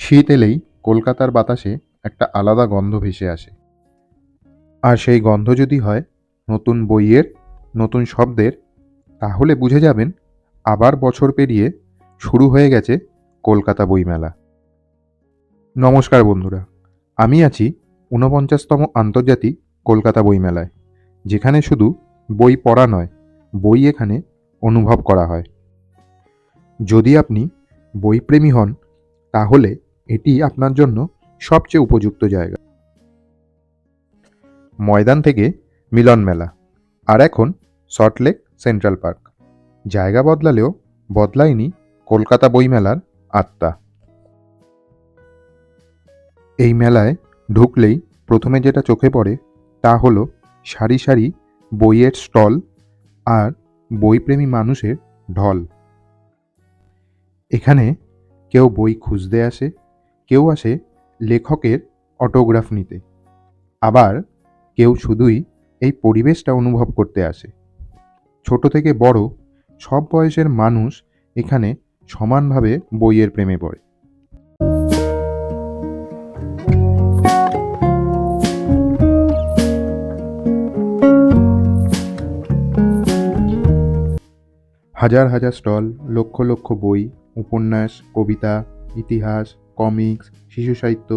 শীত এলেই কলকাতার বাতাসে একটা আলাদা গন্ধ ভেসে আসে। আর সেই গন্ধ যদি হয় নতুন বইয়ের, নতুন শব্দের, তাহলে বুঝে যাবেন আবার বছর পেরিয়ে শুরু হয়ে গেছে কলকাতা বইমেলা। নমস্কার বন্ধুরা, আমি আছি ৪৯তম আন্তর্জাতিক কলকাতা বইমেলায়, যেখানে শুধু বই পড়া নয়, বই এখানে অনুভব করা হয়। যদি আপনি বইপ্রেমী হন, তাহলে এটি আপনার জন্য সবচেয়ে উপযুক্ত জায়গা। ময়দান থেকে মিলন মেলা, আর এখন সল্টলেক সেন্ট্রাল পার্ক। জায়গা বদলালেও বদলায়নি কলকাতা বইমেলার আত্মা। এই মেলায় ঢুকলেই প্রথমে যেটা চোখে পড়ে তা হলো সারি সারি বইয়ের স্টল আর বইপ্রেমী মানুষের ঢল। এখানে কেউ বই খুঁজতে আসে, কেউ আসে লেখকের অটোগ্রাফ নিতে, আবার কেউ শুধুই এই পরিবেশটা অনুভব করতে আসে। ছোট থেকে বড় সব বয়সের মানুষ এখানে সমানভাবে বইয়ের প্রেমে পড়ে। হাজার হাজার স্টল, লক্ষ লক্ষ বই, উপন্যাস, কবিতা, ইতিহাস, কমিক্স, শিশু সাহিত্য,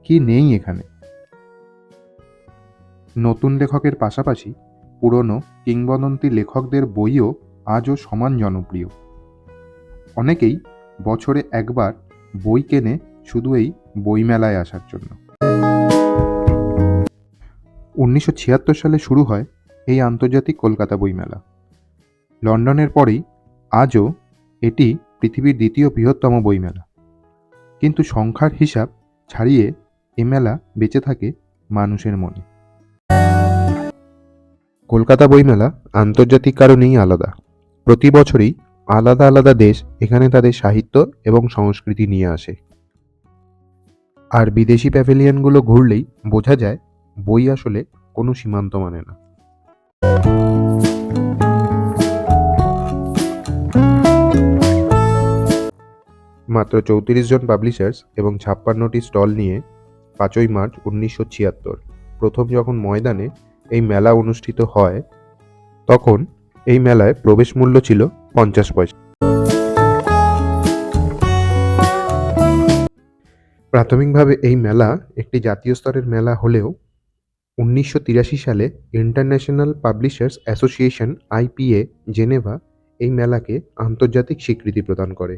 কি নেই এখানে। নতুন লেখকের পাশাপাশি পুরনো কিংবদন্তি লেখকদের বইও আজও সমান জনপ্রিয়। অনেকেই বছরে একবার বই কেনে শুধু এই বইমেলায় আসার জন্য। ১৯৭৬ সালে শুরু হয় এই আন্তর্জাতিক কলকাতা বইমেলা। লন্ডনের পরেই আজও এটি পৃথিবীর দ্বিতীয় বৃহত্তম বইমেলা। কিন্তু সংখ্যার হিসাব ছাড়িয়ে এ মেলা বেঁচে থাকে মানুষের মনে। কলকাতা বইমেলা আন্তর্জাতিক কারণেই আলাদা। প্রতি বছরই আলাদা আলাদা দেশ এখানে তাদের সাহিত্য এবং সংস্কৃতি নিয়ে আসে। আর বিদেশি প্যাভিলিয়নগুলো ঘুরলেই বোঝা যায় বই আসলে কোনো সীমান্ত মানে না। মাত্র ৩৪ জন পাবলিশার্স এবং ৫৬টি স্টল নিয়ে ৫ই মার্চ ১৯৭৬ প্রথম যখন ময়দানে এই মেলা অনুষ্ঠিত হয়, তখন এই মেলায় প্রবেশ মূল্য ছিল ৫০ পয়সা। প্রাথমিকভাবে এই মেলা একটি জাতীয় স্তরের মেলা হলেও ১৯৮৩ সালে international publishers association (IPA) Geneva এই মেলাকে আন্তর্জাতিক স্বীকৃতি প্রদান করে।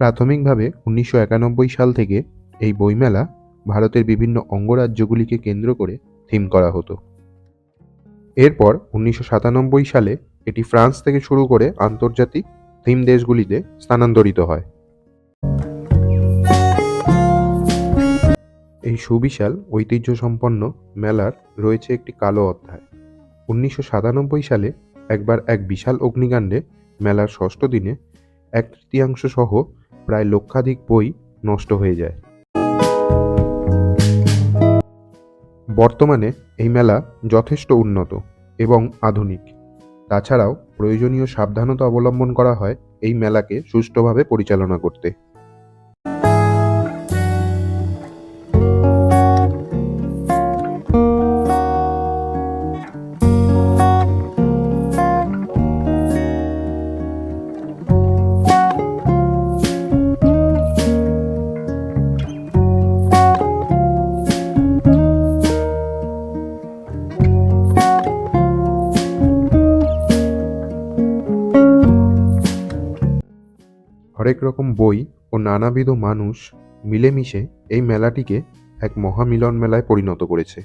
প্রাথমিকভাবে ১৯৯১ সাল থেকে এই বইমেলা ভারতের বিভিন্ন অঙ্গরাজ্যগুলিকে কেন্দ্র করে থিম করা হতো। এরপর ১৯৯৭ সালে এটি ফ্রান্স থেকে শুরু করে আন্তর্জাতিক থিম দেশগুলিতে স্থানান্তরিত হয়। এই সুবিশাল ঐতিহ্যসম্পন্ন মেলার রয়েছে একটি কালো অধ্যায়। ১৯৯৭ সালে একবার এক বিশাল অগ্নিকাণ্ডে মেলার ষষ্ঠ দিনে ১/৩ সহ প্রায় লক্ষাধিক বই নষ্ট হয়ে যায়। বর্তমানে এই মেলা যথেষ্ট উন্নত এবং আধুনিক। তাছাড়াও প্রয়োজনীয় সাবধানতা অবলম্বন করা হয় এই মেলাকে সুষ্ঠুভাবে পরিচালনা করতে। হরেক রকম বই ও নানাবিধ মানুষ মিলেমিশে এই মেলাটিকে এক মহামিলন মেলায় পরিণত করেছে।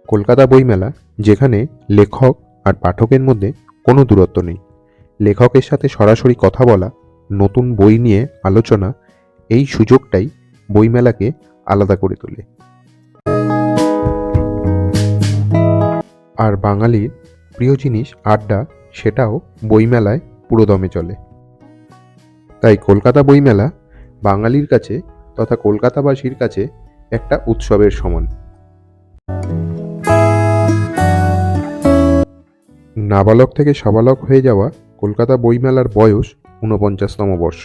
কলকাতা বইমেলা, যেখানে লেখক আর পাঠকের মধ্যে কোনো দূরত্ব নেই। লেখকের সাথে সরাসরি কথা বলা, নতুন বই নিয়ে আলোচনা, এই সুযোগটাই বইমেলাকে আলাদা করে তোলে। আর বাঙালির প্রিয় জিনিস আড্ডা, সেটাও বইমেলায় পুরোদমে চলে। তাই কলকাতা বইমেলা বাঙালির কাছে তথা কলকাতাবাসীর কাছে একটা উৎসবের সমান। নাবালক থেকে সাবালক হয়ে যাওয়া কলকাতা বইমেলার বয়স ৪৯তম বর্ষ।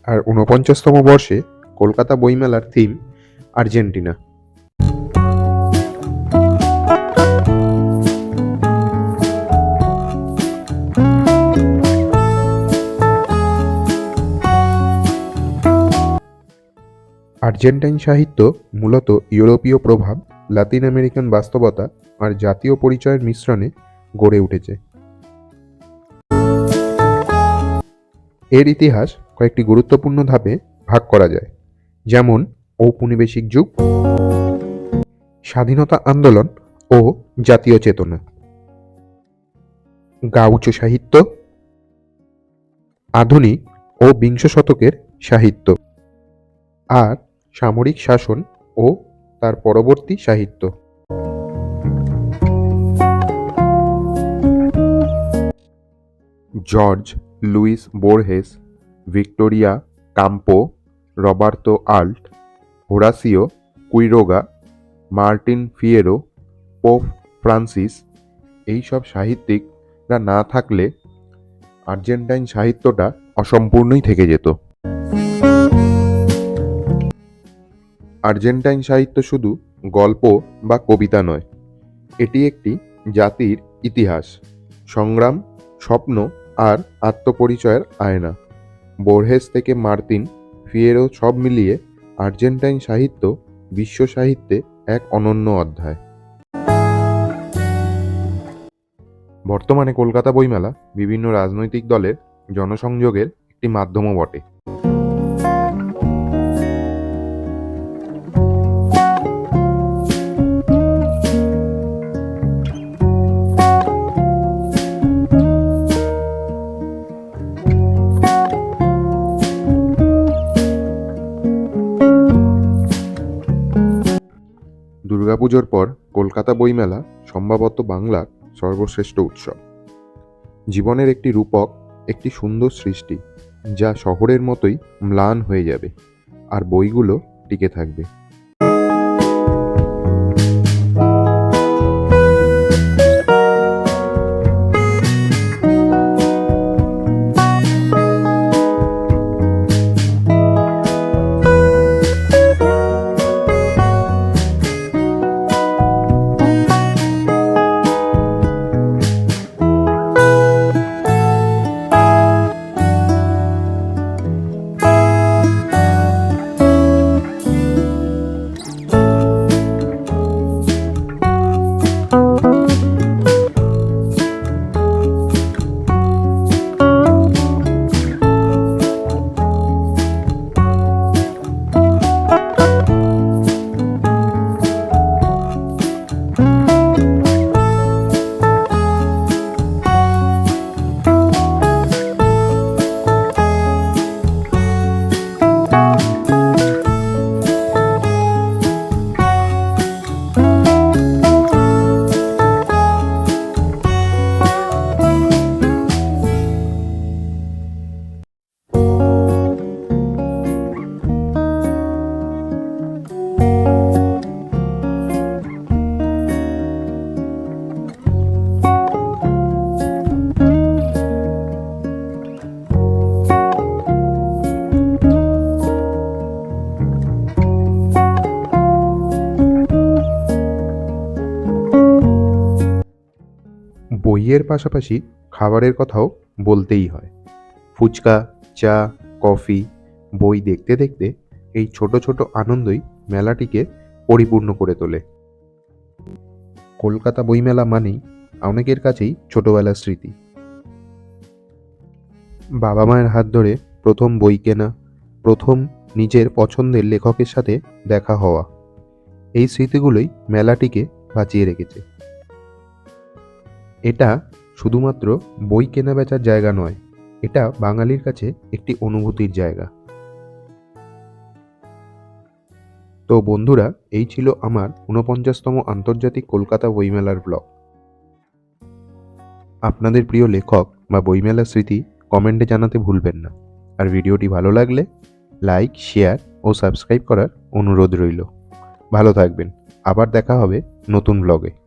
আর ৪৯তম বর্ষে কলকাতা বইমেলার থিম আর্জেন্টিনা। আর্জেন্টাইন সাহিত্য মূলত ইউরোপীয় প্রভাব, লাতিন আমেরিকান বাস্তবতা আর জাতীয় পরিচয়ের মিশ্রণে গড়ে উঠেছে। এর ইতিহাস কয়েকটি গুরুত্বপূর্ণ ধাপে ভাগ করা যায়, যেমন ঔপনিবেশিক যুগ, স্বাধীনতা আন্দোলন ও জাতীয় চেতনা, গাউচো সাহিত্য, আধুনিক ও বিংশ শতকের সাহিত্য, আর সামরিক শাসন ও তার পরবর্তী সাহিত্য। George Luis Borges, Victoria Ocampo, Roberto Arlt, Horacio Quiroga, Martin Fierro, Pope Francis এইসব সাহিত্যিকরা না থাকলে আর্জেন্টাইন সাহিত্যটা অসম্পূর্ণই থেকে যেত। আর্জেন্টাইন সাহিত্য শুধু গল্প বা কবিতা নয়, এটি একটি জাতির ইতিহাস, সংগ্রাম, স্বপ্ন আর আত্মপরিচয়ের আয়না। বোর্হেস থেকে মার্তিন ফিয়েরো সব মিলিয়ে আর্জেন্টাইন সাহিত্য বিশ্ব সাহিত্যে এক অনন্য অধ্যায়। বর্তমানে কলকাতা বইমেলা বিভিন্ন রাজনৈতিক দলের জনসংযোগের একটি মাধ্যমও বটে। দুর্গাপুজোর পর কলকাতা বইমেলা সম্ভবত বাংলার সর্বশ্রেষ্ঠ উৎসব। জীবনের একটি রূপক, একটি সুন্দর সৃষ্টি, যা শহরের মতোই ম্লান হয়ে যাবে, আর বইগুলো টিকে থাকবে। বইয়ের পাশাপাশি খাবারের কথাও বলতেই হয়। ফুচকা, চা, কফি, বই দেখতে দেখতে এই ছোট ছোট আনন্দই মেলাটিকে পরিপূর্ণ করে তোলে। কলকাতা বইমেলা মানেই অনেকের কাছেই ছোটবেলার স্মৃতি। বাবা মায়ের হাত ধরে প্রথম বই কেনা, প্রথম নিজের পছন্দের লেখকের সাথে দেখা হওয়া, এই স্মৃতিগুলোই মেলাটিকে বাঁচিয়ে রেখেছে। এটা শুধুমাত্র বই কেনা বেচার জায়গা নয়, এটা বাঙালির কাছে একটি অনুভূতির জায়গা। তো বন্ধুরা, এই ছিল আমার ৪৯তম আন্তর্জাতিক কলকাতা বইমেলার ব্লগ। আপনাদের প্রিয় লেখক বা বইমেলার স্মৃতি কমেন্টে জানাতে ভুলবেন না। আর ভিডিওটি ভালো লাগলে লাইক, শেয়ার ও ও সাবস্ক্রাইব করার অনুরোধ রইল। ভালো থাকবেন। আবার দেখা হবে নতুন ব্লগে।